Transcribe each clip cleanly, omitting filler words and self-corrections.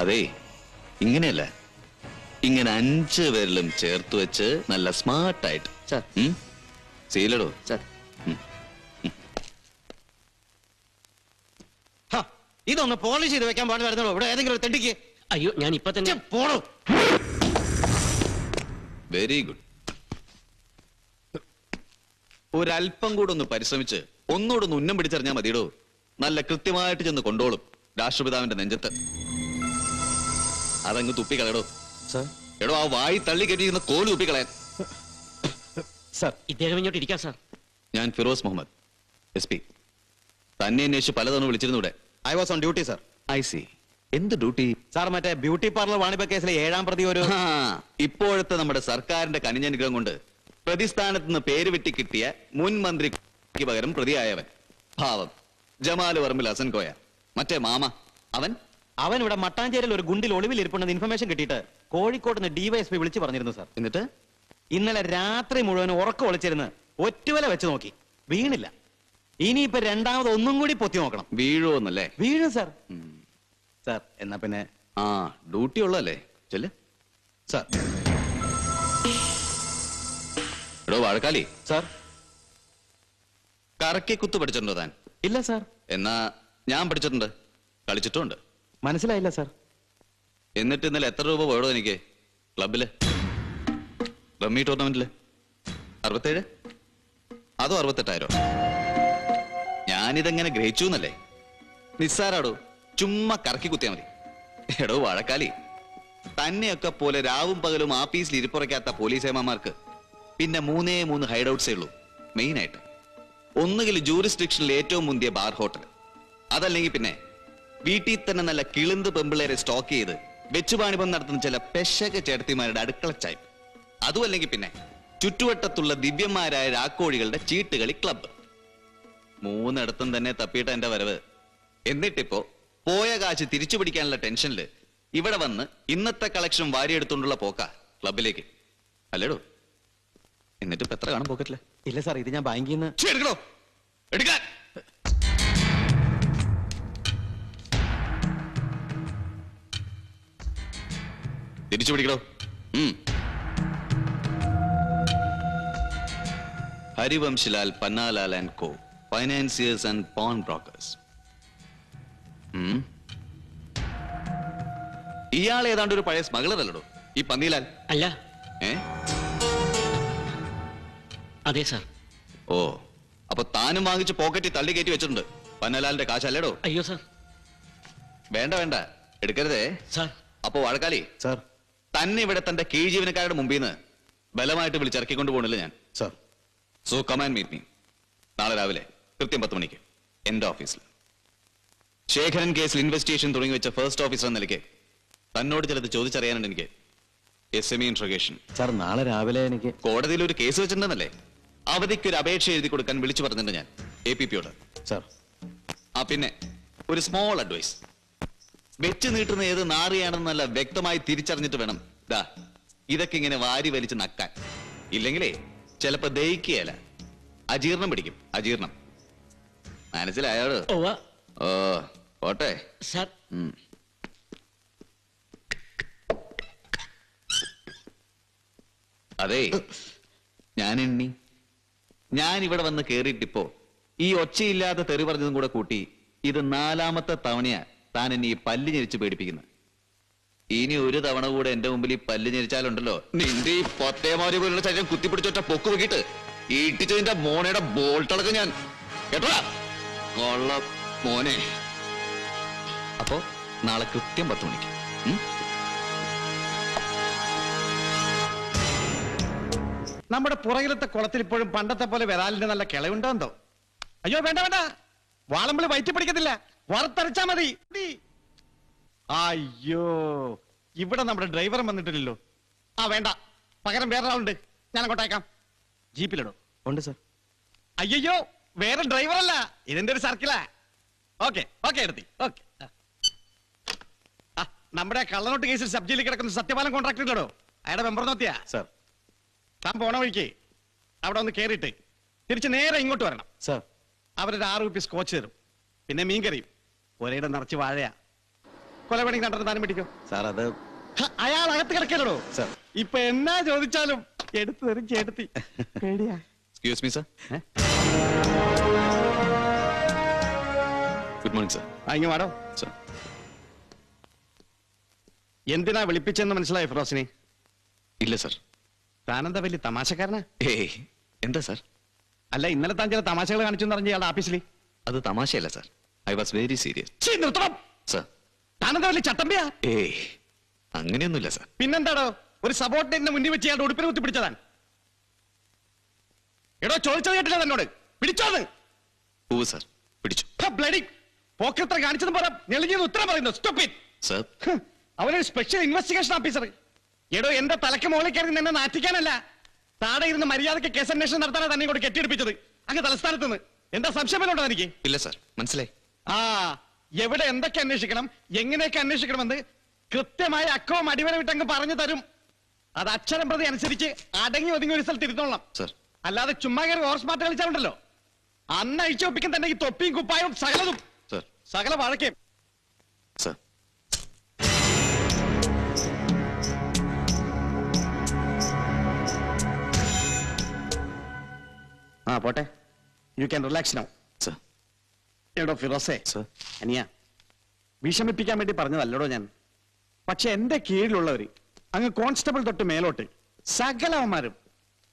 അതെ, ഇങ്ങനെയല്ല, ഇങ്ങനെ 5 പേരിലും ചേർത്ത് വെച്ച് നല്ല സ്മാർട്ടായിട്ട്. സീലടോ സാർ. ഇതൊന്ന് പോളിഷ് ചെയ്ത് വെക്കാൻ പാടില്ലായിരുന്നോ? ഇവിടെ ഏതെങ്കിലും ഒരു തെണ്ടിക്ക്. അയ്യോ, ഞാൻ ഇപ്പൊ തന്നെ പോണോ. Very good. ഒരല്പം കൂടെ ഒന്ന് പരിശ്രമിച്ച് ഒന്നുകൂടെ ഉന്നം പിടിച്ചറിഞ്ഞാൽ മതിയടോ. നല്ല കൃത്യമായിട്ട് ചെന്ന് കൊണ്ടോളും രാഷ്ട്രപിതാവിന്റെ നെഞ്ചത്ത്. അതങ്ങ് തുപ്പിക്കളയടോ. എടോ, ആ വായി തള്ളി കെട്ടിയിരുന്ന കോല് തുപ്പിക്കളയാൻ. ഇദ്ദേഹം ഇങ്ങോട്ട് ഇരിക്കാം സാർ. ഞാൻ ഫിറോസ് മുഹമ്മദ്, SP. തന്നെ അന്വേഷിച്ച് പലതവണ വിളിച്ചിരുന്നൂടെ? I was on duty, sir. I see. എന്ത് ഡ്യൂട്ടി? സാർ, മറ്റേ ബ്യൂട്ടി പാർലർ വാണിഭ കേസിലെ 7ാം പ്രതി ഒരു ഇപ്പോഴത്തെ നമ്മുടെ സർക്കാരിന്റെ കനിഞ്ഞനുഗ്രഹം കൊണ്ട് പ്രതിസ്ഥാനത്ത് നിന്ന് പേര് വെട്ടി കിട്ടിയ മുൻ മന്ത്രിക്ക് പകരം പ്രതിയായവൻ. ഭാവം ജമാല് വർമ്മിൽ ഹസൻകോയ. മറ്റേ മാമ അവൻ ഇവിടെ മട്ടാഞ്ചേരിൽ ഒരു ഗുണ്ടിൽ ഒളിവിൽ ഇരിപ്പുണ്ടെന്ന് ഇൻഫർമേഷൻ കിട്ടിയിട്ട് കോഴിക്കോട് നിന്ന് DYSP വിളിച്ചു പറഞ്ഞിരുന്നു, സാർ. എന്നിട്ട് ഇന്നലെ രാത്രി മുഴുവൻ ഉറക്കം ഒളിച്ചിരുന്ന് ഒറ്റുവല വെച്ച് നോക്കി, വീണില്ല. ഇനിയിപ്പോ രണ്ടാമത് ഒന്നും കൂടി പൊത്തി നോക്കണം. വീഴുവോന്നല്ലേ? വീഴും, സാർ. സാർ, എന്നാ പിന്നെ ഡ്യൂട്ടി ഉള്ളല്ലേ? ചെല്ല് സാർ. എടോ വാഴക്കാലി, സാർ. കറക്കി കുത്തു പഠിച്ചിട്ടുണ്ടോ താൻ? ഇല്ല, സാർ. എന്നാ ഞാൻ പഠിച്ചിട്ടുണ്ട്, കളിച്ചിട്ടുണ്ട്. മനസ്സിലായില്ല, സാർ. എന്നിട്ട് ഇന്നലെ എത്ര രൂപ പോയടോ എനിക്ക് ക്ലബില്, റമ്മി ടൂർണമെന്റില്? 67 അതോ 68,000? ഞാനിതെങ്ങനെ ഗ്രഹിച്ചു എന്നല്ലേ? നിസ്സാരാടോ, ചുമ്മാ കറക്കി കുത്തിയാ മതി. എടോ വാഴക്കാലി, തന്നെയൊക്കെ പോലെ രാവും പകലും ആഫീസിൽ ഇരിപ്പുറയ്ക്കാത്ത പോലീസേമാർക്ക് പിന്നെ 3 ഹൈഡൌട്ട്സേ ഉള്ളൂ മെയിനായിട്ട്. ഒന്നുകിൽ ജൂറിസ്ഡിക്ഷനിൽ ഏറ്റവും മുന്തിയ ബാർ ഹോട്ടൽ, അതല്ലെങ്കിൽ പിന്നെ വീട്ടിൽ തന്നെ നല്ല കിളിന്ത് പെമ്പിളേരെ സ്റ്റോക്ക് ചെയ്ത് വെച്ചുപാണിപം നടത്തുന്ന ചില പെശക ചേട്ടത്തിമാരുടെ അടുക്കള ചായ്പ്, അതുമല്ലെങ്കിൽ പിന്നെ ചുറ്റുവട്ടത്തുള്ള ദിവ്യന്മാരായ രാക്കോഴികളുടെ ചീട്ടുകളി ക്ലബ്ബ്. 3 തന്നെ തപ്പിയിട്ട് എന്റെ വരവ്. എന്നിട്ടിപ്പോ പോയ കാശ് തിരിച്ചു പിടിക്കാനുള്ള ടെൻഷനില് ഇവിടെ വന്ന് ഇന്നത്തെ കളക്ഷൻ വാരിയെടുത്തോണ്ടുള്ള പോക്ക ക്ലബിലേക്ക്, അല്ലേടോ? എന്നിട്ട് ഇപ്പൊ എത്ര കാണാൻ പോക്കറ്റില്ല? ഇല്ല, സാർ. ഇത് ഞാൻ ബാങ്കിൽ നിന്ന് എടുക്കണോ? എടുക്കാൻ തിരിച്ചു പിടിക്കണോ? Harivanshilal Pannalal and co, financiers and pawn brokers. ഇയാൾ ഏതാണ്ട് ഒരു പഴയ സ്മഗ്ലർ അല്ലടോ ഈ പന്നിലാൽ? അല്ല. അതെ സാർ. ഓ, അപ്പൊ താനും വാങ്ങിച്ച് പോക്കറ്റിൽ തള്ളി കയറ്റി വെച്ചിട്ടുണ്ട് പന്നലാലിന്റെ കാശല്ലേടോ? അയ്യോ സാർ. വേണ്ട, എടുക്കരുതേ സാർ. അപ്പൊ വാഴക്കാലി, സാർ, തന്നെ ഇവിടെ തന്റെ കീഴ് ജീവനക്കാരുടെ മുമ്പിൽ നിന്ന് ബലമായിട്ട് വിളിച്ചിറക്കിക്കൊണ്ട് പോകണില്ല ഞാൻ, sir. So come and meet me നാളെ രാവിലെ കൃത്യം 10 മണിക്ക് എന്റെ ഓഫീസിൽ. ശേഖരൻ കേസിൽ ഇൻവെസ്റ്റിഗേഷൻ തുടങ്ങി വെച്ച ഫസ്റ്റ് ഓഫീസർ എന്ന നിലയ്ക്ക് തന്നോട് ചിലത് ചോദിച്ചറിയാനുണ്ട് എനിക്ക്. SME interrogation. സാർ, നാളെ രാവിലെ എനിക്ക് കോടതിയിൽ ഒരു കേസ് വെച്ചിട്ടുണ്ടെന്നല്ലേ? അവധിക്ക് ഒരു അപേക്ഷ എഴുതി കൊടുക്കാൻ വിളിച്ചു പറഞ്ഞിട്ടുണ്ട് ഞാൻ APPയോട്. സാർ. പിന്നെ ഒരു സ്മോൾ അഡ്വൈസ്. വെച്ച് നീട്ടുന്ന ഏത് നാറിയാണെന്നല്ല വ്യക്തമായി തിരിച്ചറിഞ്ഞിട്ട് വേണം ഇതൊക്കെ ഇങ്ങനെ വാരി വലിച്ച് നക്കാൻ. ഇല്ലെങ്കിലേ ചിലപ്പോ ദഹിക്കുകയല്ല, അജീർണം പിടിക്കും. അജീർണം മനസ്സിലായോട്? ഓ, പോട്ടെ സാർ. അതെ, ഞാൻ ഇവിടെ വന്ന് കേറിയിട്ടിപ്പോ ഈ ഒച്ചയില്ലാതെ തെറി പറഞ്ഞതും കൂടെ കൂട്ടി ഇത് 4ാമത്തെ തവണയാ താൻ എന്നെ ഈ പല്ല് ഞെരിച്ച് പേടിപ്പിക്കുന്നത്. ഇനി ഒരു തവണ കൂടെ എന്റെ മുമ്പിൽ ഈ പല്ല് ഞെരിച്ചാലുണ്ടല്ലോ, നിന്റെ ഈ പൊത്തേമാരി പോലുള്ള ശരീരം കുത്തിപ്പിടിച്ചൊറ്റ പൊക്ക് വെക്കിട്ട് ഈട്ടിച്ചതിന്റെ മോനയുടെ ബോൾട്ടടക്കം ഞാൻ കേട്ടോ. കൊള്ള മോനെ. അപ്പോ നാളെ കൃത്യം 10 മണിക്ക്. നമ്മുടെ പുറകിലത്തെ കുളത്തിൽ ഇപ്പോഴും പണ്ടത്തെ പോലെ വിരാലിന്റെ നല്ല കിളവുണ്ടോ? അയ്യോ, വേണ്ട, വാളമ്പിളി വയറ്റി പിടിക്കത്തില്ല, വറുത്തരച്ചാ മതി. അയ്യോ, ഇവിടെ നമ്മുടെ ഡ്രൈവർ വന്നിട്ടില്ലല്ലോ. വേണ്ട, പകരം വേറെ ആളുണ്ട്, ഞാൻ അങ്ങോട്ടേക്കാം. ജീപ്പിലിടോ? ഉണ്ട് സാർ. അയ്യോ, വേറെ ഡ്രൈവറല്ല, ഇതിന്റെ ഒരു സർക്കിളാ. ഓക്കെ എടുത്തി. ഓക്കെ. നമ്മുടെ കള്ളനോട്ട് കേസിൽ സബ് ജയിലിൽ കിടക്കുന്ന സത്യപാലം കോൺട്രാക്ടർ ഇല്ലടോ, അയാളുടെ മെമ്പർ നോക്കിയാ സാർ. താൻ പോണ വഴിക്ക് അവിടെ ഒന്ന് കേറിയിട്ട് തിരിച്ച് നേരെ ഇങ്ങോട്ട് വരണം സാർ. അവരൊരു 6 റുപ്പീസ് സ്കോച്ച് തരും, പിന്നെ മീൻ കറിയും, ഒരേടെ നിറച്ച് വാഴയാ. കൊലപണി കണ്ടത് താനും പിടിക്കോ. സാർ അത് അയാൾ അകത്ത് കിടക്കലോ. സാർ ഇപ്പൊ എന്നാ ചോദിച്ചാലും എടുത്തു തരും ചേട്ടത്തി. പേടിയാ. Excuse me sir. Good morning sir. ഇങ്ങ് വാടോ. സാർ എന്തിനാ വിളിപ്പിച്ചെന്ന് മനസ്സിലായി ഫിറോസിനെ? ഇല്ല സാർ. താനെന്താ വലിയ തമാശക്കാരനാ? ഏയ് എന്താ സാർ? അല്ല, ഇന്നലെ താൻ ചില തമാശകൾ കാണിച്ചു പറഞ്ഞ ഇയാളുടെ ഓഫീസിൽ. അത് തമാശയല്ല sir. I was very serious. നിർത്തണം സാർ. താനെന്താ വലിയ ചട്ടമ്പിയാ? ഏയ് അങ്ങനെയൊന്നുമില്ല സാർ. പിന്നെന്താടോ ഒരു സബോർഡിനേറ്റിനെ മുന്നിൽ വെച്ച് ഇയാളുടെ ഉടുപ്പിനെ കുത്തി പിടിച്ചതാൻ? എടോ ചോദിച്ചത് കേട്ടില്ല തന്നോട്? പിടിച്ചോന്ന്. പൂവ് സാർ പിടിച്ചു. ബ്ലഡി പോക്കത്ര കാണിച്ചതും പറ ഞെളിഞ്ഞെന്ന് ഉത്തരം പറയുന്നു. സ്റ്റുപ്പിഡ്. സാർ അവനൊരു സ്പെഷ്യൽ ഇൻവെസ്റ്റിഗേഷൻ ഓഫീസർ. എടോ എന്റെ തലക്ക് മുകളിൽ കയറി നിന്നെ നാറ്റിക്കാനല്ല, താഴെ ഇരുന്ന് മര്യാദയ്ക്ക് കേസ് അന്വേഷണം നടത്താനാണ് തന്നെ കൂടെ കെട്ടിയെടുപ്പിച്ചത് അങ്ങ് തലസ്ഥാനത്ത് നിന്ന്. എന്താ സംശയമുണ്ടോ എനിക്ക്? ഇല്ല സാർ, മനസ്സിലായി. ആ എവിടെ എന്തൊക്കെ അന്വേഷിക്കണം, എങ്ങനെയൊക്കെ അന്വേഷിക്കണമെന്ന് കൃത്യമായ അക്കവും അടിവര വിട്ടങ്ങ് പറഞ്ഞു തരും. അത് അക്ഷരം പ്രതി അനുസരിച്ച് അടങ്ങി ഒതുങ്ങി ഒരു സ്ഥലത്ത് ഇരുന്നോളാം. സാർ അല്ലാതെ ചുമ്മാ കയറി ഓർസ് മാറ്റ് കളിച്ചാലുണ്ടല്ലോ അന്ന് അഴിച്ചൊപ്പിക്കാൻ തന്നെ ഈ തൊപ്പിയും കുപ്പായും സകലതും സാർ സകല വഴക്കേം. സാർ ആ പോട്ടെ, you can relax now. Sir എടോ ഫിറോസേ, സാർ അനിയ വിഷമിപ്പിക്കാൻ വേണ്ടി പറഞ്ഞതല്ലടോ ഞാൻ. പക്ഷെ എന്റെ കീഴിലുള്ളവര് അങ്ങ് കോൺസ്റ്റബിൾ തൊട്ട് മേലോട്ട് സകലവന്മാരും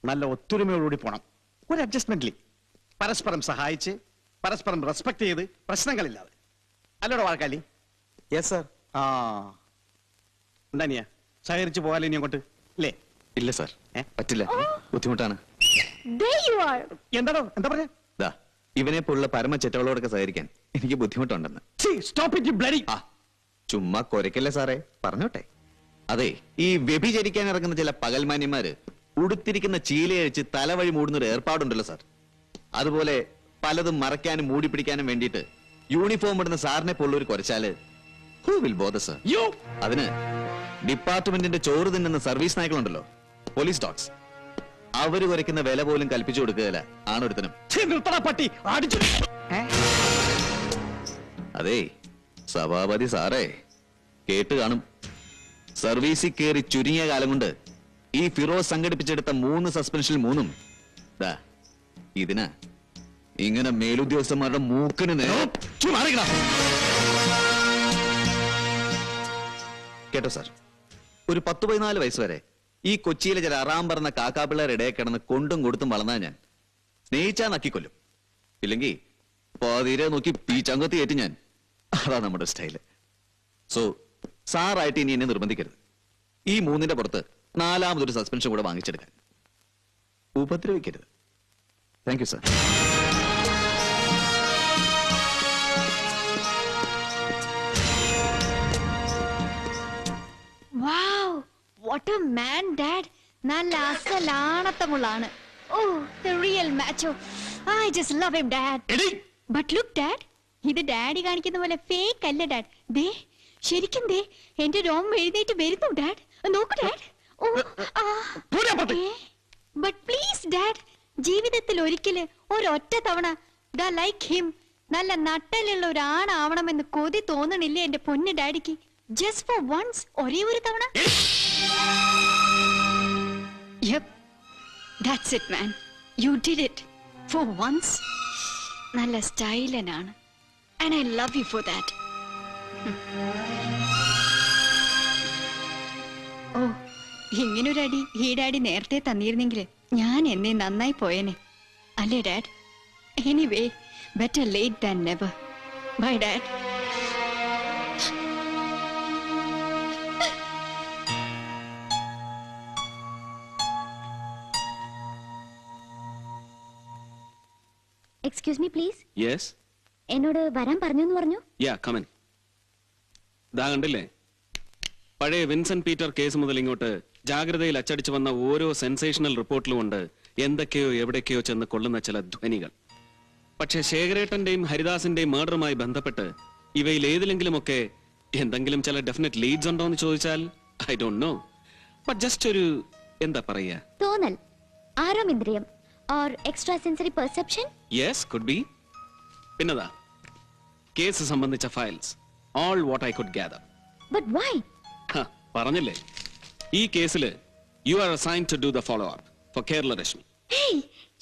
നല്ല ഒത്തൊരുമയോടുകൂടി പോണം. ഒരു അഡ്ജസ്റ്റ്മെന്റിൽ പരസ്പരം സഹായിച്ച് പരസ്പരം റെസ്പെക്ട് ചെയ്ത് പ്രശ്നങ്ങളില്ലാതെ. അല്ലടോ വാഴക്കാലി? Yes sir. ആ എന്താ നീ സഹകരിച്ച് പോകാലോ ഇനി അങ്ങോട്ട് ഇല്ലേ? ഇല്ല സാർ, പറ്റില്ല, ബുദ്ധിമുട്ടാണ്. എന്താടോ എന്താ പറഞ്ഞ? ദാ ഇവനെ പോലുള്ള പരമ ചെറ്റവളോടൊക്കെ സഹകരിക്കാൻ എനിക്ക് ബുദ്ധിമുട്ടുണ്ടെന്ന്. ആ ചുമ്മാ കൊരക്കല്ലേ സാറേ, പറഞ്ഞോട്ടെ. അതെ, ഈ വ്യഭിചരിക്കാൻ ഇറങ്ങുന്ന ചില പകൽമാന്യന്മാര് ഉടുത്തിരിക്കുന്ന ചീലയഴിച്ച് തലവഴി മൂടുന്ന ഒരു ഏർപ്പാടുണ്ടല്ലോ സാർ. അതുപോലെ പലതും മറയ്ക്കാനും മൂടി പിടിക്കാനും വേണ്ടിയിട്ട് യൂണിഫോം ഇടുന്ന സാറിനെ പോലുള്ള ഒരു കുറച്ചാല് ഹൂ വിൽ ബോദർ സർ? അതിന് ഡിപ്പാർട്ട്മെന്റിന്റെ ചോറ് തിന്നുന്ന സർവീസ് നായ്ക്കളുണ്ടല്ലോ, പോലീസ് ഡോഗ്സ്, അവര് കുറയ്ക്കുന്ന വില പോലും കൽപ്പിച്ചു കൊടുക്കുകയില്ല ആണൊരുത്തനും. അതെ സഭാപതി സാറേ, കേട്ട് കാണും. സർവീസിൽ കയറി ചുരുങ്ങിയ കാലം കൊണ്ട് ഈ ഫിറോസ് സംഘടിപ്പിച്ചെടുത്ത 3 സസ്പെൻഷനിൽ 3ഉം ദാ ഇതിനാ. ഇങ്ങനെ മേലുദ്യോഗസ്ഥന്മാരുടെ മൂക്കിന് കേട്ടോ സാർ, ഒരു 10-14 വയസ്സ് വരെ ഈ കൊച്ചിയിലെ ചില അറാം പറഞ്ഞ കാക്കാപ്പിള്ളേർ ഇടയെ കിടന്ന് കൊണ്ടും കൊടുത്തും വളർന്നാ ഞാൻ. സ്നേഹിച്ചാ നക്കിക്കൊല്ലും, ഇല്ലെങ്കിൽ പാതിരെ നോക്കി പീച്ചങ്കത്തി ഏറ്റ് ഞാൻ. അതാ നമ്മുടെ സ്റ്റൈല്. സോ സാറായിട്ട് ഇനി എന്നെ നിർബന്ധിക്കരുത്. ഈ 3ന്റെ പുറത്ത് 4ാമതൊരു സസ്പെൻഷൻ കൂടെ വാങ്ങിച്ചെടുക്കാൻ ഉപദ്രവിക്കരുത്. Thank you sir. Wow, what a man, Dad. നല്ല അസലാണത്തമുള്ളാണ്. Oh, the real macho. I just love him, Dad. But look, Dad. ഇത് ഡാഡി കാണിക്കുന്ന പോലെ ഫേക്ക് അല്ല ഡാഡ്. ദേ ശരിക്കും ദേ എന്റെ രോമം എഴുന്നേറ്റ് വരുന്നു ഡാഡ്. നോക്കൂ ഡാഡ്. ബട്ട് പ്ലീസ് ഡാഡ്, ജീവിതത്തിൽ ഒരിക്കല് ഒരൊറ്റ തവണ ദ ലൈക്ക് ഹിം നല്ല നട്ടലുള്ള ഒരാണാവണമെന്ന് കൊതി തോന്നണില്ലേ എന്റെ പൊന്ന് ഡാഡിക്ക്? ജസ്റ്റ് ഫോർ വൺസ്, ഒരേ ഒരു തവണ. Yep, that's it man. You did it for once. നല്ല സ്റ്റൈലനാണ്. And I love you for that. ഓ, ഇങ്ങനൊരടി ഈ ഡാഡി നേരത്തെ തന്നിരുന്നെങ്കിൽ ഞാൻ എന്നെ നന്നായി പോയേനെ അല്ലേ dad? Anyway, better late than never. Bye dad. Excuse me please. Yes. എന്നോട് വരാൻ പറഞ്ഞെന്ന് പറഞ്ഞു. Yeah, come in. ദാ കണ്ടില്ലേ, പഴയ വിൻസെന്റ് പീറ്റർ കേസ് മുതൽ ഇങ്ങോട്ട് ജാഗ്രതയിൽ അച്ചടിച്ചു വന്ന ഓരോ സെൻസേഷണൽ റിപ്പോർട്ടിലും ഉണ്ട് എന്തൊക്കെയോ എവിടേക്കോ ചെന്ന് കൊള്ളുന്ന ചില ധ്വനികൾ. പക്ഷെ ശേഖരേട്ടന്റെയും ഹരിദാസിന്റെയും മർഡറുമായി ബന്ധപ്പെട്ട് ഇവയിൽ ഏതിലെങ്കിലുമൊക്കെ എന്തെങ്കിലും ചില ഡെഫിനറ്റ് ലീഡ്സ് ഉണ്ടോ എന്ന് ചോദിച്ചാൽ I don't know. But just ഒരു എന്താ പറയാ, തോന്നൽ, ആരോമിന്ദ്രിയം or extra sensory perception. Yes, could be. പിന്നതാ കേസ് സംബന്ധിച്ച files, all what I could gather. But why? ഹ, പറഞ്ഞില്ലേ ഈ കേസില് you are assigned to do the follow up for Kerala Rashmi. Hey,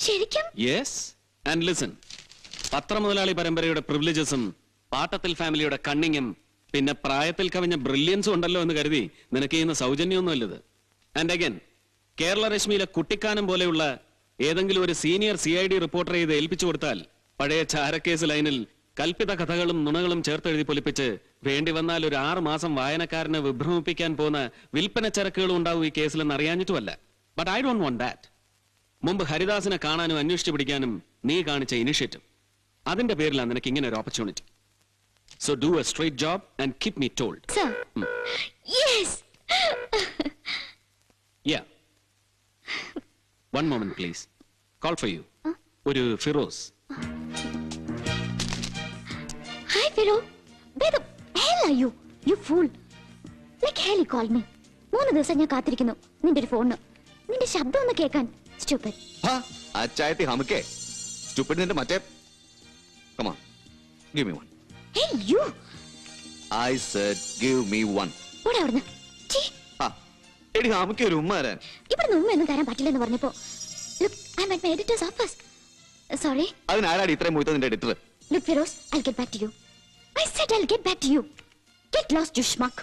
ശരിക്കും? യെസ് ആൻഡ് ലിസൺ, പത്രമുതലാളി പരമ്പരയുടെ പ്രിവിലേജസും പാട്ടത്തിൽ ഫാമിലിയുടെ കണ്ണിങ്ങും പിന്നെ പ്രായത്തിൽ കവിഞ്ഞ ബ്രില്യൻസും ഉണ്ടല്ലോ എന്ന് കരുതി നിനക്ക് ചെയ്യുന്ന സൗജന്യമൊന്നുമല്ലത്. ആൻഡ് അഗൈൻ, കേരള രശ്മിയിലെ കുട്ടിക്കാനം പോലെയുള്ള ഏതെങ്കിലും ഒരു സീനിയർ CID റിപ്പോർട്ടറെ ഇത് ഏൽപ്പിച്ചു കൊടുത്താൽ പഴയ ചാരക്കേസ് ലൈനിൽ കൽപ്പിത കഥകളും നുണകളും ചേർത്തെഴുതി പൊലിപ്പിച്ച് വേണ്ടി വന്നാൽ ഒരു 6 മാസം വായനക്കാരനെ വിഭ്രമിപ്പിക്കാൻ പോകുന്ന വിൽപ്പന ചരക്കുകളും ഉണ്ടാവും ഈ കേസിലെന്ന് അറിയാഞ്ഞിട്ടുമല്ല. But I don't want that. മുമ്പ് ഹരിദാസിനെ കാണാനും അന്വേഷിച്ചു പിടിക്കാനും നീ കാണിച്ച ഇനിഷ്യേറ്റീവ്, അതിന്റെ പേരിലാണ് നിനക്ക് ഇങ്ങനെ ഒരു opportunity. So do A straight job and keep me told. Sir. Yes. Yeah, one moment please. Call for you. ഒരു Firoz. Hi, Firo. Where the hell are you? You fool. Like hell you called me. 3 ദിവസം ഞാൻ കാത്തിരിക്കുന്നു നിന്റെ ഒരു ഫോണിന്. നിന്റെ ശബ്ദം ഒന്ന് കേൾക്കാൻ. Stupid. അച്ചായത്തി ഹമുക്കേ സ്റ്റുപ്പിഡ് നിന്റെ മറ്റേ come on give me one. Hey, you. I said give me one. പോടാ അവിടുന്ന്. ഛീ, എടി ഹമുക്കേ ഒരു ഉമ്മ തരാൻ. ഇവിടുന്ന് ഉമ്മയൊന്നും തരാൻ പറ്റില്ലെന്ന് പറഞ്ഞപ്പോ. Look, I'm at my editor's office. Sorry. അതിനാരാടി ഇത്രയും മൂത്ത നിന്റെ editor? Look, Feroz, I'll get back to you. I said I'll get back to you. Get lost, you schmuck.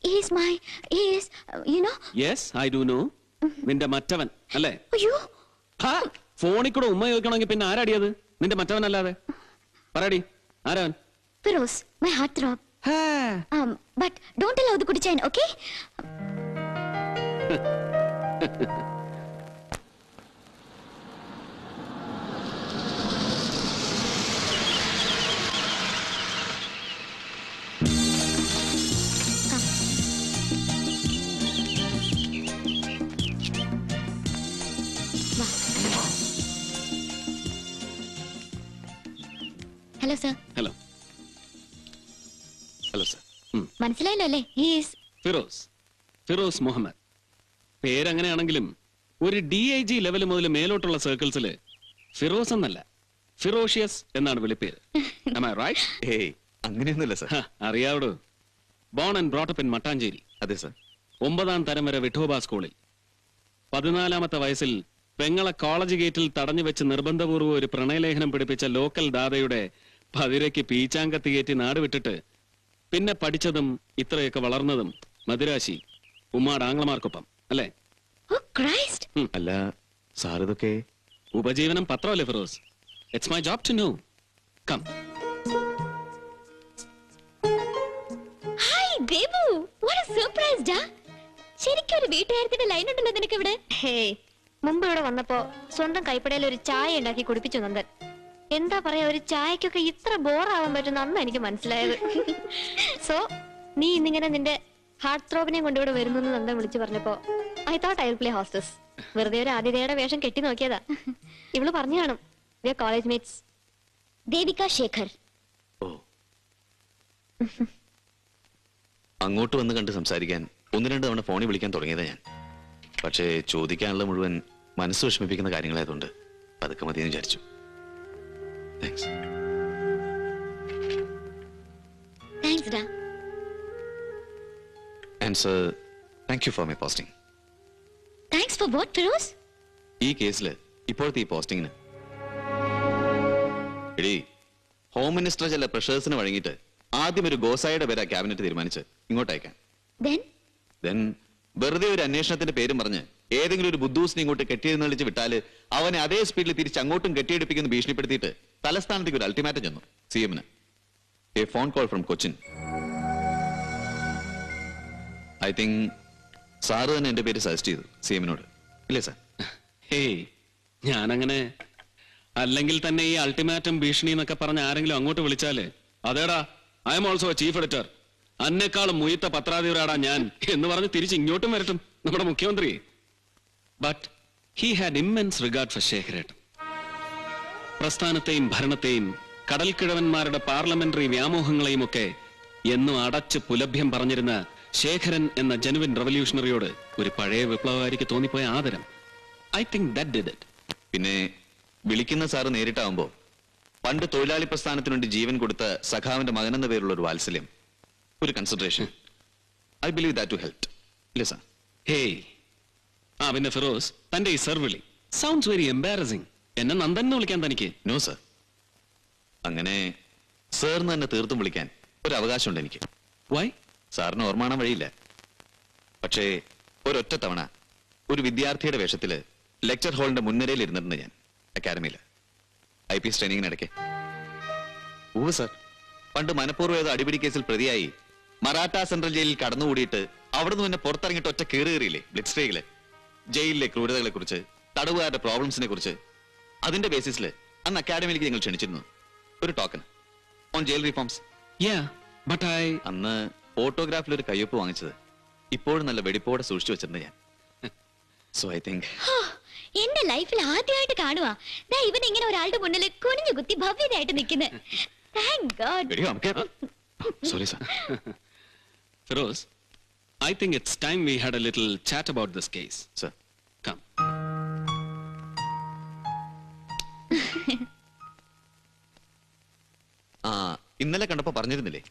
He is, you know. Yes I do know. നിന്റെ മറ്റവൻ അല്ലേ? അയ്യോ. ഫോണിൽ കൂടെ ഉമ്മ ചോദിക്കണമെങ്കിൽ പിന്നെ ആരാടിയത്? നിന്റെ മറ്റവനല്ലാതെ. പറയടി, ആരാവൻ? Feroz, my heart throb. But don't allow the kudichain, okay? Hello, sir. Hello. Hello sir. മനസ്സിലായല്ലോ അല്ലേ? He is. ഫിറോസ് മുഹമ്മദ്. പേരങ്ങനെയാണെങ്കിലും ഒരു DIG ലെവൽ മുതൽ മേലോട്ടുള്ള സർക്കിൾസിൽ ഫിറോസ് എന്നല്ല, ഫിറോഷ്യസ് എന്നാണ് വിളിപ്പേര്. Am I right? ഏയ് അങ്ങനെയൊന്നുമില്ല സർ. അറിയാവടോ. Born and brought up in Mattancherry. അതെ സർ. 9ാം തരം വരെ വിഠോബ സ്കൂളിൽ. 14ാമത്തെ വയസ്സിൽ പെങ്ങളെ കോളേജ് ഗേറ്റിൽ തടഞ്ഞു വെച്ച് നിർബന്ധപൂർവ്വം ഒരു പ്രണയലേഖനം പിടിപ്പിച്ച ലോക്കൽ ദാദയുടെ പതിരയ്ക്ക് പീച്ചാങ്കത്തി കയറ്റി നാട് വിട്ടിട്ട് പിന്നെ പഠിച്ചതും ഇത്രയൊക്കെ വളർന്നതും മദിരാശി ഉമ്മാട് ആംഗ്ലമാർക്കൊപ്പം അല്ലേ? Oh, Christ. അല്ല സാർ ഇതൊക്കെ ഉപജീവനം പത്രമല്ലേ Firoz? It's my job to know. Come. Hi, Devu. What a surprise, da. ശരിക്കും ഒരു വീട്ടുകാരത്തിന്റെ ലൈൻ ഉണ്ടല്ലോ നിനക്ക് ഇവിടെ. ഹേയ്, മുമ്പ് ഇവിടെ വന്നപ്പോ സ്വന്തം കൈപ്പടയിൽ ഒരു ചായ ഉണ്ടാക്കി കുടിപ്പിച്ചു നന്ദൻ. എന്താ പറയാ, ഒരു ചായക്കൊക്കെ ഇത്ര ബോറാവാൻ പറ്റുന്ന അന്ന് എനിക്ക് മനസ്സിലായത്. സോ നീ ഇന്നിങ്ങനെ നിന്റെ ഹാർട്ട് ത്രോബിനെ കൊണ്ടിവിടെ വരുന്നു എന്ന് നന്ദൻ വിളിച്ചു പറഞ്ഞപ്പോ I thought I will play hostess. വെറുതെ ഒരു ആതിഥേയയുടെ വേഷം കെട്ടി നോക്കിയതാ. ഇവള് പറഞ്ഞു കാണും we are college mates. Devika Shekhar. ഓ അങ്ങോട്ട് വന്ന് കണ്ട് സംസാരിക്കാൻ 1-2 തവണ ഫോണിൽ വിളിക്കാൻ തുടങ്ങിയതാ ഞാൻ. പക്ഷേ ചോദിക്കാനുള്ള മുഴുവൻ മനസ്സ് വിഷമിപ്പിക്കുന്ന കാര്യങ്ങളായതുകൊണ്ട് പതുക്കെ മതിയെന്ന് വിചാരിച്ചു. Thanks. Thanks, da. And sir, thank you for my posting. Thanks for what, Feroz? ഈ കേസിൽ ഇപ്പോഴത്തെ ഈ പോസ്റ്റിങ്ങിന് എടീ, ഹോം മിനിസ്റ്റർ ചില പ്രഷേഴ്സിന് വഴങ്ങിയിട്ട് ആദ്യം ഒരു ഗോസായുടെ പേരാ ക്യാബിനറ്റ് തീരുമാനിച്ച് ഇങ്ങോട്ടയക്കാൻ. Then വെറുതെ ഒരു അന്വേഷണത്തിന്റെ പേരും പറഞ്ഞ് ഏതെങ്കിലും ഒരു ബുദ്ധൂസിനെ ഇങ്ങോട്ട് കെട്ടിയെന്നളിച്ച് വിട്ടാല് അവനെ അതേ സ്പീഡിൽ തിരിച്ച് അങ്ങോട്ടും കെട്ടിയെടുപ്പിക്കുന്ന ഭീഷണിപ്പെടുത്തിയിട്ട് തലസ്ഥാനത്തേക്ക് ഒരു അൾട്ടിമാറ്റം ചെന്നു CM-ന്. A phone call from Cochin. I think sir തന്നെ എന്റെ പേര് സജസ്റ്റ് ചെയ്തു CM-നോട്, ഇല്ലേ സാർ? ഹേയ്, ഞാനങ്ങനെ അല്ലെങ്കിൽ തന്നെ ഈ അൾട്ടിമാറ്റം ഭീഷണി എന്നൊക്കെ പറഞ്ഞ ആരെങ്കിലും അങ്ങോട്ട് വിളിച്ചാല് അതേടാ I am also chief editor, അന്നെക്കാളും മുയത്ത പത്രാധിപരാടാ ഞാൻ എന്ന് പറഞ്ഞ് തിരിച്ച് ഇങ്ങോട്ടും വരട്ടും നമ്മുടെ മുഖ്യമന്ത്രി. But he had immense regard for ശേഖരേട്ടൻ. പ്രസ്ഥാനത്തെയും ഭരണത്തെയും കടൽക്കിഴവന്മാരുടെ പാർലമെന്ററി വ്യാമോഹങ്ങളെയും ഒക്കെ എന്നും അടച്ച് പുലഭ്യം പറഞ്ഞിരുന്ന ശേഖരൻ എന്ന ജെനുവിൻ റവല്യൂഷണറിയോട് ഒരു പഴയ വിപ്ലവകാരിക്ക് തോന്നിപ്പോയ ആദരം. I think that did it. പിന്നെ വിളിക്കുന്ന സാറ് നേരിട്ടാവുമ്പോ പണ്ട് തൊഴിലാളി പ്രസ്ഥാനത്തിനു വേണ്ടി ജീവൻ കൊടുത്ത സഖാവിന്റെ മകനെന്ന പേരുള്ള ഒരു വാത്സല്യം, ഒരു consideration. I believe that to help. ഇല്ല സാർ. ഹേയ്, ആ പിന്നെ ഫിറോസ്, തന്റെ ഈ സർവിളി സൗണ്ട്സ് വെരി എംബാരസിംഗ്. എന്നെ നന്ദൻ എന്ന് വിളിക്കാൻ തനിക്ക്? നോ സർ, അങ്ങനെ സാറിന് തന്നെ തീർത്തും വിളിക്കാൻ ഒരു അവകാശമുണ്ട് എനിക്ക്. വൈ? സാറിന് ഓർമ്മ വഴിയില്ല. പക്ഷേ ഒരൊറ്റ തവണ ഒരു വിദ്യാർത്ഥിയുടെ വേഷത്തില് ലെക്ചർ ഹാളിന്റെ മുൻനിരയിൽ ഇരുന്നിട്ടുണ്ട് ഞാൻ അക്കാഡമിയിൽ, IPS ട്രെയിനിങ്ങിനിടയ്ക്ക്. ഊവ് സർ, പണ്ട് മനഃപൂർവ്വം ഏതോ അടിപിടി കേസിൽ പ്രതിയായി മറാഠ സെൻട്രൽ ജയിലിൽ കടന്നുകൂടിയിട്ട് അവിടുന്ന് പിന്നെ പുറത്തിറങ്ങിയിട്ട് ഒറ്റ കയറിയില്ലേ ബ്ലിറ്റ് സ്ട്രൈക്കില്, ജയിലിലെ ക്രൂരതകളെ കുറിച്ച്, തടവുകാരുടെ പ്രോബ്ലംസിനെ കുറിച്ച്. അതിന്റെ ബേസിസിൽ അന്ന് അക്കാഡമിയിലേക്ക് ഞങ്ങൾ ക്ഷണിച്ചിരുന്നു ഒരു ടോക്കൺ ഓൺ ജയിൽ റിഫോംസ്. അന്ന് ഫോട്ടോഗ്രാഫിൽ ഒരു കയ്യൊപ്പ് വാങ്ങിച്ചത് ഇപ്പോഴും നല്ല വെടിപ്പോടെ സൂക്ഷിച്ചു വെച്ചിട്ടുണ്ട് ഞാൻ. സോ ഐ തിങ്ക് എന്റെ ലൈഫിൽ ആദ്യമായിട്ട് കാണുവാ ദാ ഇവൻ ഇങ്ങനെ ഒരാളുടെ മുന്നിൽ കുനിഞ്ഞു കുത്തി ഭവ്യതയായിട്ട് നിൽക്കുന്നത്. Thank God. Sorry sir. Feroz, I think it's time we had a little chat about this case. Sir. Come. ആ, ഇന്നലെ കണ്ടപ്പോ പറഞ്ഞിരുന്നില്ലേ,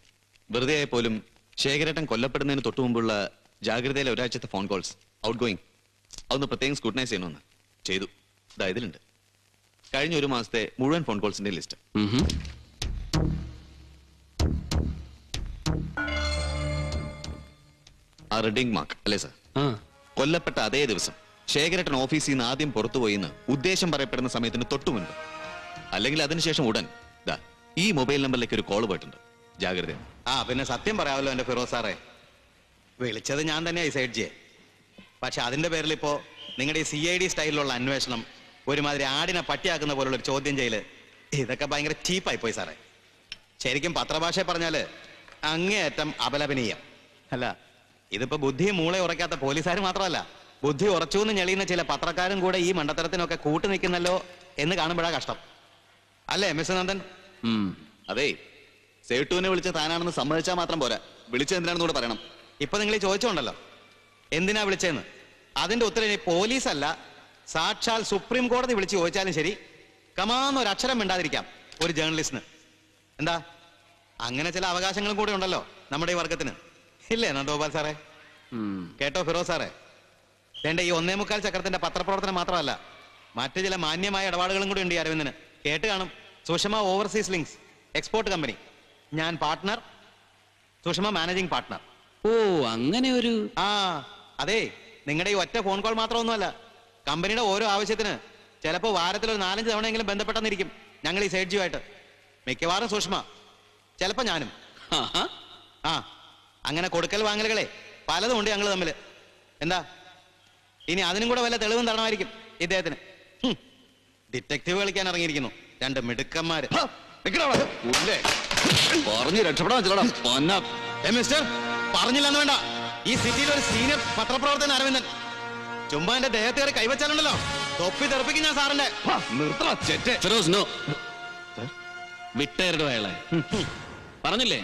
വെറുതെ പോലും ശേഖരേട്ടൻ കൊല്ലപ്പെടുന്നതിന് തൊട്ടു മുമ്പുള്ള ജാഗ്രതയിലെ ഒരാഴ്ചത്തെ ഫോൺ കോൾസ് ഔട്ട് ഗോയിങ് അതൊന്ന് പ്രത്യേകം സ്ക്രൂട്ടനൈസ് ചെയ്യണമെന്ന് ചെയ്തു. ഇതാ ഇതിലുണ്ട് കഴിഞ്ഞ ഒരു മാസത്തെ മുഴുവൻ ഫോൺ കോൾസിന്റെ ലിസ്റ്റ്. Mhm. ആ റെഡിംഗ് മാർക്ക് അല്ലേ സർ? കൊല്ലപ്പെട്ട അതേ ദിവസം ശേഖരേട്ടൻ ഓഫീസിൽ നിന്ന് ആദ്യം പുറത്തുപോയിന്ന് ഉദ്ദേശം പറയപ്പെടുന്ന സമയത്തിന് തൊട്ടു മുൻപ്, അല്ലെങ്കിൽ അതിനുശേഷം ഉടൻ ദാ ഈ മൊബൈൽ നമ്പറിലേക്ക് ഒരു കോൾ പോയിട്ടുണ്ട്. ജാഗ്രത. ആ പിന്നെ സത്യം പറയാമല്ലോ എന്റെ ഫിറോസ് സാറേ, വിളിച്ചത് ഞാൻ തന്നെയായി സൈഡ് ജിയെ. പക്ഷെ അതിന്റെ പേരിൽ ഇപ്പോ നിങ്ങളുടെ ഈ CID സ്റ്റൈലിലുള്ള അന്വേഷണം, ഒരുമാതിരി ആടിനെ പട്ടിയാക്കുന്ന പോലുള്ള ഒരു ചോദ്യം ചെയ്യല്, ഇതൊക്കെ ഭയങ്കര ചീപ്പായി പോയി സാറേ. ശരിക്കും പത്രഭാഷയെ പറഞ്ഞാല് അങ്ങേയറ്റം അപലപനീയം. അല്ല, ഇതിപ്പോ ബുദ്ധിയും മൂളെ ഉറക്കാത്ത പോലീസുകാർ മാത്രമല്ല, ബുദ്ധി ഉറച്ചൂന്ന് ഞെളിയുന്ന ചില പത്രക്കാരും കൂടെ ഈ മണ്ടത്തരത്തിനൊക്കെ കൂട്ടു നിൽക്കുന്നല്ലോ എന്ന് കാണുമ്പോഴാ കഷ്ടം. അല്ലേ മിസ്റ്റർ നന്ദൻ? അതെ, സേട്ടുവിനെ വിളിച്ച താനാണെന്ന് സമ്മതിച്ചാൽ മാത്രം പോരാ, വിളിച്ചത് എന്തിനാണെന്ന് കൂടെ പറയണം. ഇപ്പൊ നിങ്ങൾ ഈ ചോദിച്ചോണ്ടല്ലോ എന്തിനാ വിളിച്ചതെന്ന്, അതിന്റെ ഉത്തരം പോലീസല്ല, സാക്ഷാൽ സുപ്രീം കോടതി വിളിച്ച് ചോദിച്ചാലും ശരി, കമാന്നൊരു അക്ഷരം മിണ്ടാതിരിക്കാം ഒരു ജേർണലിസ്റ്റിന്. എന്താ, അങ്ങനെ ചില അവകാശങ്ങളും കൂടെ ഉണ്ടല്ലോ നമ്മുടെ ഈ വർഗത്തിന്, ഇല്ലേ നന്ദഗോപാൽ സാറേ? കേട്ടോ ഫിറോസ് സാറേ, എന്റെ ഈ 1.25 ചക്രത്തിന്റെ പത്രപ്രവർത്തനം മാത്രമല്ല, മറ്റു ചില മാന്യമായ ഇടപാടുകളും കൂടി ഉണ്ട് ഈ അരവിന്ദന്. കേട്ട് കാണും. Sushma overseas links export company, ഞാൻ പാർട്ട്ണർ, സുഷമ മാനേജിംഗ് പാർട്ട്ണർ. ഓ, അങ്ങനെ ഒരു. ആ അതെ, നിങ്ങളുടെ ഈ ഒറ്റ ഫോൺ കോൾ മാത്രമൊന്നുമല്ല, കമ്പനിയുടെ ഓരോ ആവശ്യത്തിന് ചിലപ്പോൾ വാരത്തിൽ ഒരു 4-5 തവണയെങ്കിലും ബന്ധപ്പെട്ടെന്നിരിക്കും ഞങ്ങൾ ഈ സൈഡ് ജിയുമായിട്ട്. മിക്കവാറും സുഷമ, ചിലപ്പോ ഞാനും. ആ അങ്ങനെ കൊടുക്കൽ വാങ്ങലുകളെ പലതും ഉണ്ട് ഞങ്ങൾ തമ്മിൽ. എന്താ, ഇനി അതിനും കൂടെ വല്ല തെളിവും തരണമായിരിക്കും ഇദ്ദേഹത്തിന്. ഡിറ്റക്റ്റീവ് കളിക്കാൻ ഇറങ്ങിയിരിക്കുന്നു 2 മിടുക്കന്മാര്. പറഞ്ഞു രക്ഷപ്പെടാൻ മിസ്റ്റർ, പറഞ്ഞില്ലെന്ന് വേണ്ട, ഈ സിറ്റിയിൽ ഒരു സീനിയർ പത്രപ്രവർത്തകൻ അരവിന്ദൻ. ചുമ്മാ എന്റെ ദേഹത്ത് കയറി കൈവച്ചാലുണ്ടല്ലോ തൊപ്പി തെറിപ്പിക്കും ഞാൻ സാറിന്റെ. ഫിറോസ്, നോ, വിട്ടേരുടെ അയാളെ. പറഞ്ഞില്ലേ,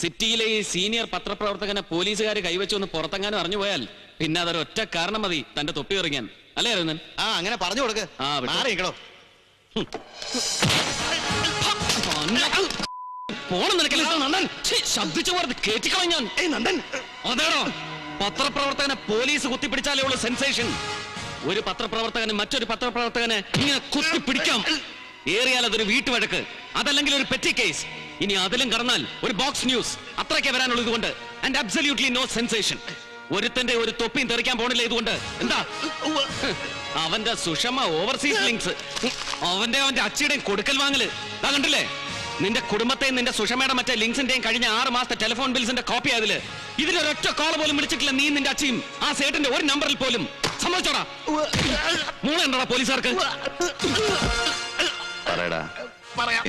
സിറ്റിയിലെ ഈ സീനിയർ പത്രപ്രവർത്തകനെ പോലീസുകാർ കൈവച്ചു ഒന്ന് പുറത്തെങ്ങാനും അറിഞ്ഞു പോയാൽ പിന്നെ അതൊരൊറ്റ കാരണം മതി തന്റെ തൊപ്പി എറിയാൻ. അല്ലേ അരുന്നൻ? ആ അങ്ങനെ പറഞ്ഞു കൊടുക്ക്. മാറിയിക്കടോ. ശബ്ദിച്ചു പോയത് കേട്ടിക്കളഞ്ഞാൻ. അതേടോ, പത്രപ്രവർത്തകനെ പോലീസ് കുത്തിപ്പിടിച്ചാലേ ഉള്ളൂ സെൻസേഷൻ. ഒരു പത്രപ്രവർത്തകന് മറ്റൊരു പത്രപ്രവർത്തകനെ ഇങ്ങനെ കുത്തിപ്പിടിക്കാം. ഏറിയാൽ അതൊരു വീട്ടുവഴക്ക്, അതല്ലെങ്കിൽ ഒരു പെറ്റി കേസ്. ഇനി അതിലും കടന്നാൽ ഒരു ബോക്സ് ന്യൂസ്. അത്രയ്ക്ക് വരാനുള്ളൂ ഇതുകൊണ്ട്. And absolutely no sensation. ഒരുത്തന്റെ ഒരു തൊപ്പിയും തെറിക്കാൻ പോണില്ല ഇതുകൊണ്ട്. എന്താ, അവന്റെ സുഷമ ഓവർസീസ് ലിങ്ക്സ്, അവന്റെ അച്ചിയുടെയും കൊടുക്കൽ വാങ്ങല് ഇതാ കണ്ടില്ലേ? നിന്റെ കുടുംബത്തെയും നിന്റെ സുഷമയുടെ മറ്റേ ലിങ്ക്സിന്റെയും കഴിഞ്ഞ 6 മാസത്തെ ടെലിഫോൺ ബിൽസിന്റെ കോപ്പി അതില്. ഇതിലൊരൊറ്റ കോൾ പോലും വിളിച്ചിട്ടില്ല നീ നിന്റെ അച്ചിയും ആ സേട്ടിന്റെ ഒരു നമ്പറിൽ പോലും. സമ്മതിച്ചോടാ? മൂളുണ്ടോടാ പോലീസുകാർക്ക്? പറയടാ,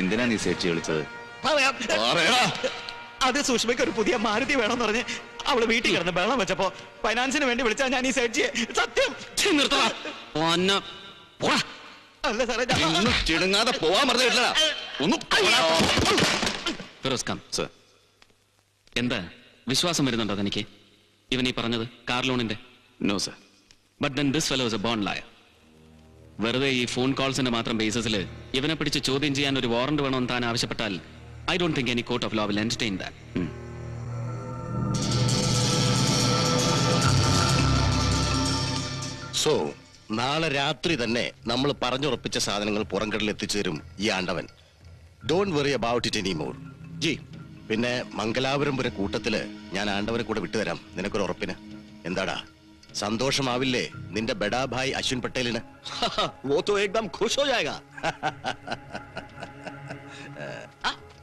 എന്തിനാ നീ സേറ്റ് വിളിച്ചത്? അത് സുഷ്മയ്ക്ക് ഒരു പുതിയ മാരുതി വേണമെന്ന് പറഞ്ഞ് അവള് വീട്ടിൽ കിടന്ന് വെള്ളം വെച്ചപ്പോ ഫൈനാൻസിന് വേണ്ടി വിളിച്ചാ ഞാൻ ഈ സൈഡ് സത്യം. അല്ല സാറേ, ചിടുങ്ങാതെ പോവാൻ പറഞ്ഞിട്ടില്ല. എന്താ വിശ്വാസം വരുന്നുണ്ടോ തനിക്ക് ഇവൻ ഈ പറഞ്ഞത് കാർ ലോണിന്റെ? No sir. But then this fellow is a born liar. വെറുതെ ഈ ഫോൺ കോൾസിന്റെ മാത്രം ബേസിസിൽ ഇവനെ പിടിച്ച് ചോദ്യം ചെയ്യാൻ ഒരു വാറണ്ട് വേണമെന്ന് താൻ ആവശ്യപ്പെട്ടാൽ I don't think any court of law will entertain that. So നാളെ രാത്രി തന്നെ നമ്മൾ പറഞ്ഞുറപ്പിച്ച സാധനങ്ങൾ പുറംകടലിൽ എത്തിച്ചേരും ഈ ആണ്ടവൻ. Don't worry about it any more. ജി പിന്നെ മംഗലാപുരം വരെ കൂട്ടത്തില് ഞാൻ ആണ്ടവനെ കൂടെ വിട്ടുതരാം, നിനക്കൊരു ഉറപ്പിന്. എന്താടാ സന്തോഷമാവില്ലേ നിന്റെ ബഡാ ഭായ് അശ്വിൻ പട്ടേലിന്? वो तो एकदम खुश हो जाएगा.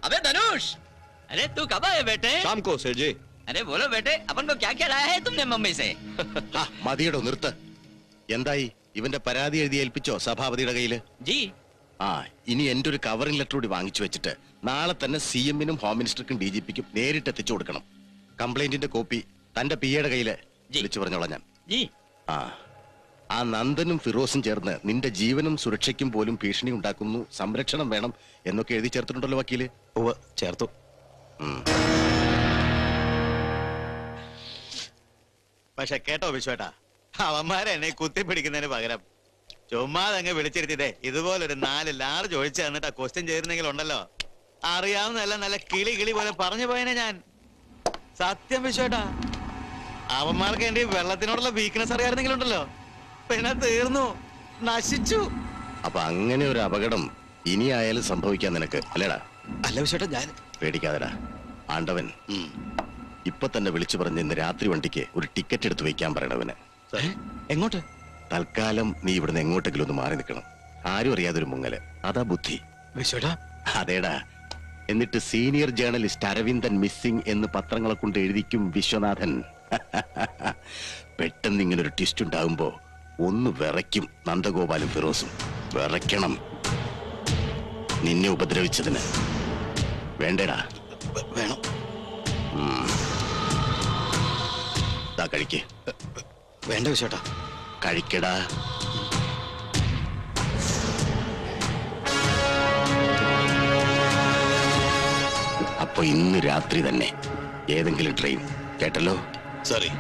अबे धनुष, अरे तू कब आए बेटे? शाम को सेठ जी. अरे बोलो बेटे, अपन को क्या क्या लाया है तुमने मम्मी से? ആ മതിയടോ നിർത്ത്. എന്തായി ഇവന്റെ പരാതി എഴുതി ഏൽപ്പിച്ചോ സഭാപതിയുടെ കയ്യില്? जी ആ ഇനി എന്റെ ഒരു കവറിംഗ് ലെറ്റർ കൂടി വാങ്ങിച്ചു വെച്ചിട്ട് നാളെ തന്നെ CM-നും ഹോം മിനിസ്റ്റർക്കും DGP-ക്കും നേരിട്ട് എത്തിച്ചു കൊടുക്കണം. കംപ്ലൈന്റിന്റെ കോപ്പി തന്റെ പിയുടെ കയ്യില് ജി. വിളിച്ചു പറഞ്ഞോളാം ഞാൻ. जी ആ നന്ദനും ഫിറോസും ചേർന്ന് നിന്റെ ജീവനും സുരക്ഷയ്ക്കും പോലും ഭീഷണി ഉണ്ടാക്കുന്നു, സംരക്ഷണം വേണം എന്നൊക്കെ എഴുതി ചേർത്തിട്ടുണ്ടല്ലോ വക്കീല്? ചേർത്തു. പക്ഷെ കേട്ടോ വിശ്വേട്ടാ, അവന്മാരെ എന്നെ കുത്തിപ്പിടിക്കുന്നതിന് പകരം ചുമ്മാതങ്ങ് വിളിച്ചിരുത്തിയതേ ഇതുപോലൊരു 4 ലാർജ് ഒഴിച്ചു തന്നിട്ട് ക്വസ്റ്റ്യൻ ചെയ്തിരുന്നെങ്കിൽ ഉണ്ടല്ലോ, അറിയാവുന്നതല്ല നല്ല കിളി കിളി പോലെ പറഞ്ഞു പോയനെ ഞാൻ. സത്യം വിശ്വേട്ടാ, അവന്മാർക്ക് എന്റെ വെള്ളത്തിനോടുള്ള വീക്ക്നെസ് അറിയാമെങ്കിലുണ്ടല്ലോ പിന്നെ തീർന്നു, നശിച്ചു. അപ്പൊ അങ്ങനെ ഒരു അപകടം ഇനി ആയാലും സംഭവിക്കാൻ നിനക്ക് അല്ലേടാ? അല്ല വിശ്വേട്ടാ, ഞാൻ പേടിക്കാതെടാ. ആണ്ടവൻ ഇപ്പൊ തന്നെ വിളിച്ചു പറഞ്ഞ് ഇന്ന് രാത്രി വണ്ടിക്ക് ഒരു ടിക്കറ്റ് എടുത്ത് വെക്കാൻ പറയണവന്. എങ്ങോട്ട്? തൽക്കാലം നീ ഇവിടുന്ന് എങ്ങോട്ടെങ്കിലും ഒന്ന് മാറി നിൽക്കണം. ആരും അറിയാതൊരു മുങ്ങല്, അതാ ബുദ്ധി. വിശ്വേട്ടാ, അതേടാ. എന്നിട്ട് സീനിയർ ജേർണലിസ്റ്റ് അരവിന്ദൻ മിസ്സിംഗ് എന്ന് പത്രങ്ങളെ കൊണ്ട് എഴുതിക്കും വിശ്വനാഥൻ. പെട്ടെന്ന് ഇങ്ങനൊരു ട്വിസ്റ്റ് ഉണ്ടാകുമ്പോ ഒന്ന് വിറയ്ക്കും നന്ദഗോപാലും ഫിറോസും. വിറയ്ക്കണം നിന്നെ ഉപദ്രവിച്ചതിന്. വേണ്ടേടാ? വേണം. കഴിക്ക്. വേണ്ട വിശ്വേട്ടാ. കഴിക്കടാ. അപ്പൊ ഇന്ന് രാത്രി തന്നെ ഏതെങ്കിലും ട്രെയിൻ, കേട്ടല്ലോ? സോറി.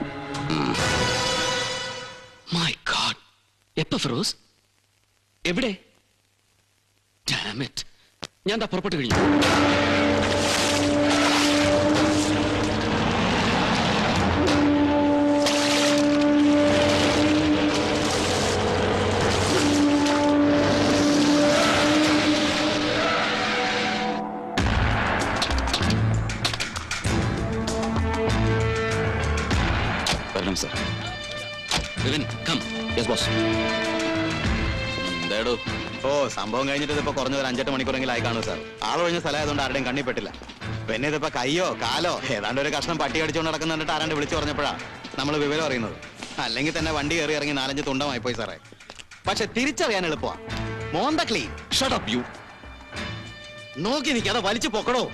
മൈ ഗോഡ്, എപ്പോ ഫിറോസ്? എവിടെ? Damn it. ഞാൻ ദാ പുറപ്പെട്ടു കഴിഞ്ഞു. വരണം sir. Vipin, come. Yes boss. എന്താടോ? ഓ, സംഭവം കഴിഞ്ഞിട്ട് ഇതിപ്പോ കുറഞ്ഞ ഒരു 5-8 മണിക്കൂറെങ്കിലും ആയി കാണും സാർ. ആളൊഴിഞ്ഞ സ്ഥലമായതുകൊണ്ട് ആരുടെയും കണ്ണിപ്പെട്ടില്ല. പിന്നെ ഇതിപ്പോ കയ്യോ കാലോ ഏതാണ്ട് ഒരു കഷ്ണം പട്ടി അടിച്ചുകൊണ്ട് നടക്കുന്ന കണ്ടിട്ട് ആരാണ്ട് വിളിച്ചു പറഞ്ഞപ്പോഴാ നമ്മൾ വിവരം അറിയുന്നത്. അല്ലെങ്കിൽ തന്നെ വണ്ടി കയറി ഇറങ്ങി 4-5 തുണ്ടമായി പോയി സാറേ. പക്ഷെ തിരിച്ചറിയാൻ എളുപ്പമാ. മോന്ത ക്ലീൻ. Shut up you. നോക്കി നിൽക്കാതെ വലിച്ചു പൊക്കടോ.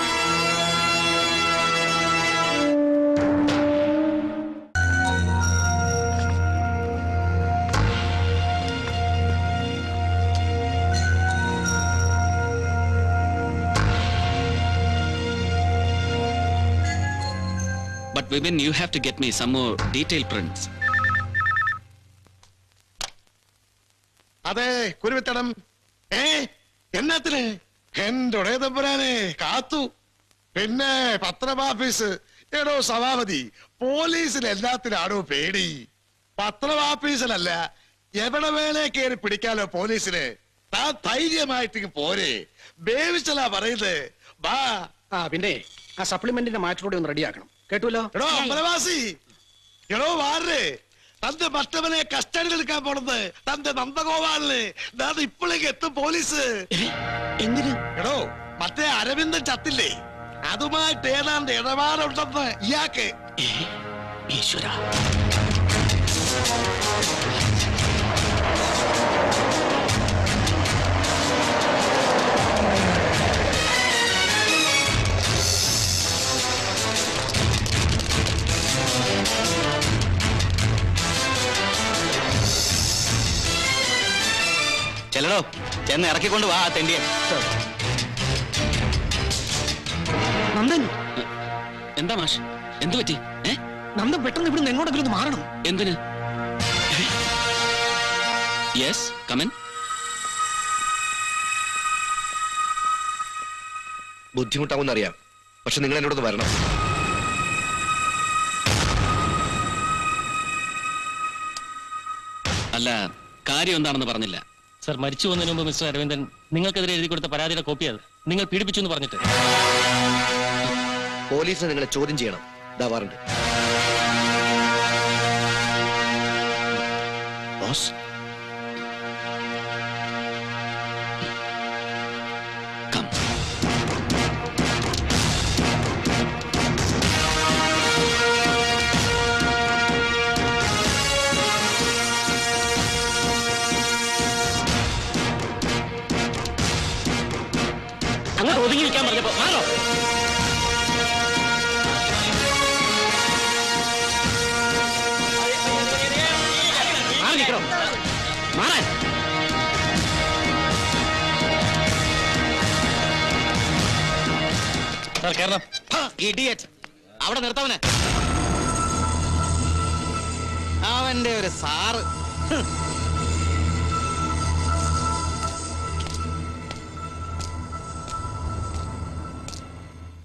But Vipin, you have to get me some more detailed prints. അതെ കുരുവിത്തടം. എന്നത്തിന്? എന്റെ തമ്പുരാനെ കാത്തു. പിന്നെ പത്രമാഫീസ്. എടോ സഭാപതി, പോലീസിൽ എല്ലാത്തിനാണോ പേടി? പത്രമാഫീസിലല്ല, എവിടെ വേണേ കയറി പിടിക്കാലോ പോലീസിന്. താൻ ധൈര്യമായിട്ട് പോരെ. ബേവിച്ചലാ പറയുന്നത്. വാ. പിന്നെ ആ സപ്ലിമെന്റിന്റെ മാറ്റിലൂടെ ഒന്ന് റെഡിയാക്കണം, കേട്ടുല്ലോ? എടോ അമ്പലവാസി, എടോ വാറ്. തന്റെ മറ്റവനെ കസ്റ്റഡിയിൽ എടുക്കാൻ പോണത് തന്റെ നന്ദഗോപാലിന്. അത് ഇപ്പോഴേക്ക് എത്തും പോലീസ്. എന്തിന്? എടോ മറ്റേ അരവിന്ദൻ ചത്തില്ലേ, അതുമായിട്ട് ഏതാണ്ട് ഇടപാടുണ്ടെന്ന് ഇയാൾക്ക്. ഈശ്വര. ചെല്ലടോ, ചെന്ന് ഇറക്കിക്കൊണ്ട് വാ ആ തെണ്ടിയെ. നന്ദൻ, എന്താ മാഷ്, എന്തു പറ്റി? നന്ദൻ പെട്ടെന്ന് ഇവിടുന്ന് എങ്ങോട്ടെങ്കിലും ഒന്ന് മാറണം. എന്തിന്? യെസ്, കമൻ. ബുദ്ധിമുട്ടാവുമെന്ന് അറിയാം, പക്ഷെ നിങ്ങൾ എന്നോടൊന്ന് വരണം. അല്ല, കാര്യം എന്താണെന്ന് പറഞ്ഞില്ല. സർ, മരിച്ചു പോകുന്നതിന് മുമ്പ് മിസ്റ്റർ അരവിന്ദൻ നിങ്ങൾക്കെതിരെ എഴുതി കൊടുത്ത പരാതിയുടെ കോപ്പി അത് നിങ്ങൾ പീഡിപ്പിച്ചു എന്ന് പറഞ്ഞിട്ട്. പോലീസിനെ നിങ്ങളെ ചോദ്യം ചെയ്യണം. ദാ വാറണ്ട്. Boss, come. അങ്ങോട്ട് ഒതുങ്ങി നിൽക്കാൻ പറഞ്ഞപ്പോ മാറോ. മാറി നിൽക്കണോ? മാറാൻ. സാർ കയറണം. ഇഡിയറ്റ്, അവിടെ നിർത്തവനെ. അവന്റെ ഒരു സാറ്.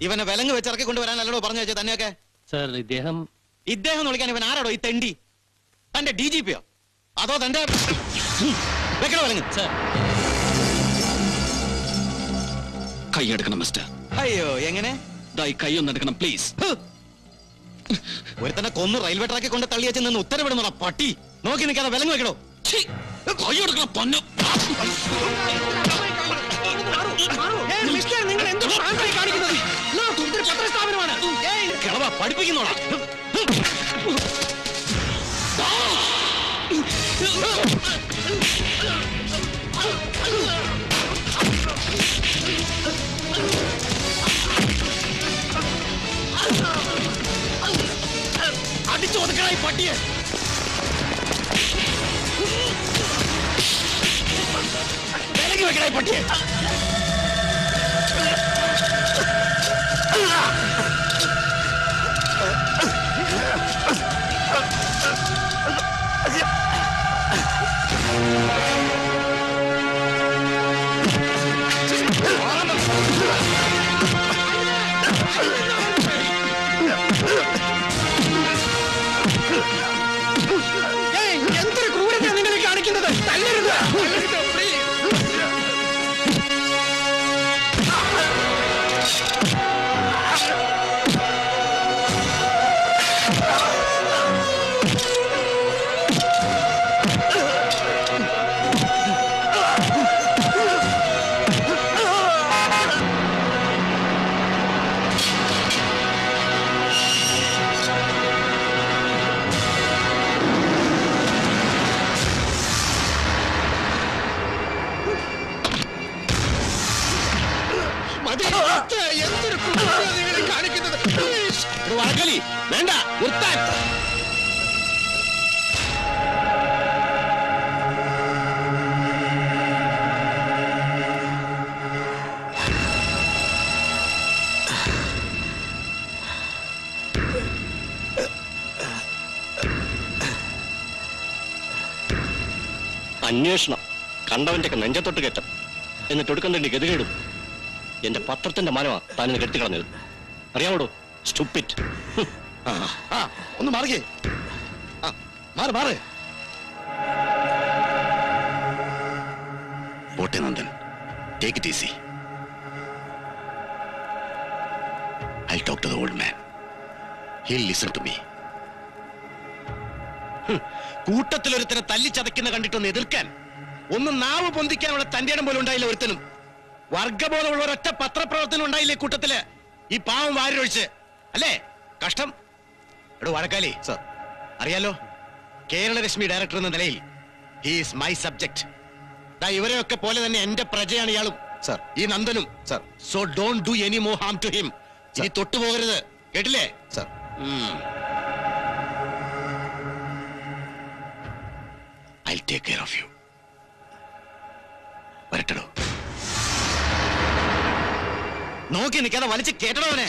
ഇവനെ വിലങ്ങ് വെച്ച് ഇറക്കി കൊണ്ടുവരാനല്ലോ പറഞ്ഞു വെച്ചത് തന്നെയൊക്കെ. സാർ, ഇദ്ദേഹം എന്ന് വിളിക്കാൻ ഇവൻ ആരാടോ? ഈ തെണ്ടി തന്റെ DGP-യോ അതോ തന്റെ വെക്കണോ വിലങ്ങ്? സാർ, കൈയെടുക്കണം മിസ്റ്റർ. അയ്യോ, എങ്ങനെ? ദാ ഈ കൈ ഒന്ന് എടുക്കണം പ്ലീസ്. ഒരുത്തനെ കൊന്ന് റെയിൽവേ ട്രാക്കിൽ കൊണ്ട് തള്ളി വെച്ച് നിന്ന് ഉത്തരവിടുന്നോടാ പട്ടി. നോക്കി നിൽക്കാതെ വിലങ്ങ് വെക്കണോ? കൈയെടുക്കണം പൊന്നു. നിങ്ങൾ എന്തോ കാണിക്കുന്നത്? പത്രസ്ഥാപനമാണ്. കിളവാ, പഠിപ്പിക്കുന്നോടാ. അടിച്ചു ഒതുക്കണായി പട്ടിയെ. വിലങ്ങി വെക്കണായി പട്ടിയെ. എന്തൊരു ക്രൂരത നിങ്ങൾ കാണിക്കുന്നത്. തല്ലരുത്. എന്തൊരു ക്രൂരത നിങ്ങൾ കാണിക്കുന്നത്. വേണ്ട, നിർത്താൻ. അന്വേഷണം കണ്ടവന്റെ ഒക്കെ നെഞ്ചത്തൊട്ട് കയറ്റം എന്നിട്ട് ഒടുക്കന്തണ്ടി ഗതികേടും. എന്റെ പത്രത്തിന്റെ മാനമാ താനിന്ന് കെടുത്തി കളഞ്ഞത്. അറിയാമോടോ സ്റ്റുപ്പിറ്റ്. ഒന്ന് മാറിക്കേ. മാറ് മാറ്. പോട്ടെ Nandan, take it easy. I'll talk to the old man. He'll listen to me. കൂട്ടത്തിലൊരുത്തനെ തല്ലിച്ചതയ്ക്കുന്ന കണ്ടിട്ടൊന്ന് എതിർക്കാൻ, ഒന്ന് നാവ് പൊന്തിക്കാനുള്ള തന്റെ ഇടം പോലും ഉണ്ടായില്ല ഒരുത്തനും. വർഗബോധമുള്ള ഒരൊറ്റ പത്രപ്രവർത്തനം ഉണ്ടായില്ലേ കൂട്ടത്തില്? ഈ പാവം വാരിയൊഴിച്ച് അല്ലേ? കഷ്ടം. എടോ വാഴക്കാലി സർ, അറിയാലോ, കേരളരശ്മി ഡയറക്ടർ എന്ന നിലയിൽ ഹീസ് മൈ സബ്ജക്ട്. ഇവരെയൊക്കെ പോലെ തന്നെ എന്റെ പ്രജയാണ് ഇയാളും സർ, ഈ നന്ദനും sir. So don't do any more harm to him. ഇനി തൊട്ടുപോകരുത്, കേട്ടില്ലേ sir? I'll take care of you. വരട്ടടോ. നോക്കി നിൽക്കാതെ വലിച്ച് കേട്ടടോനെ.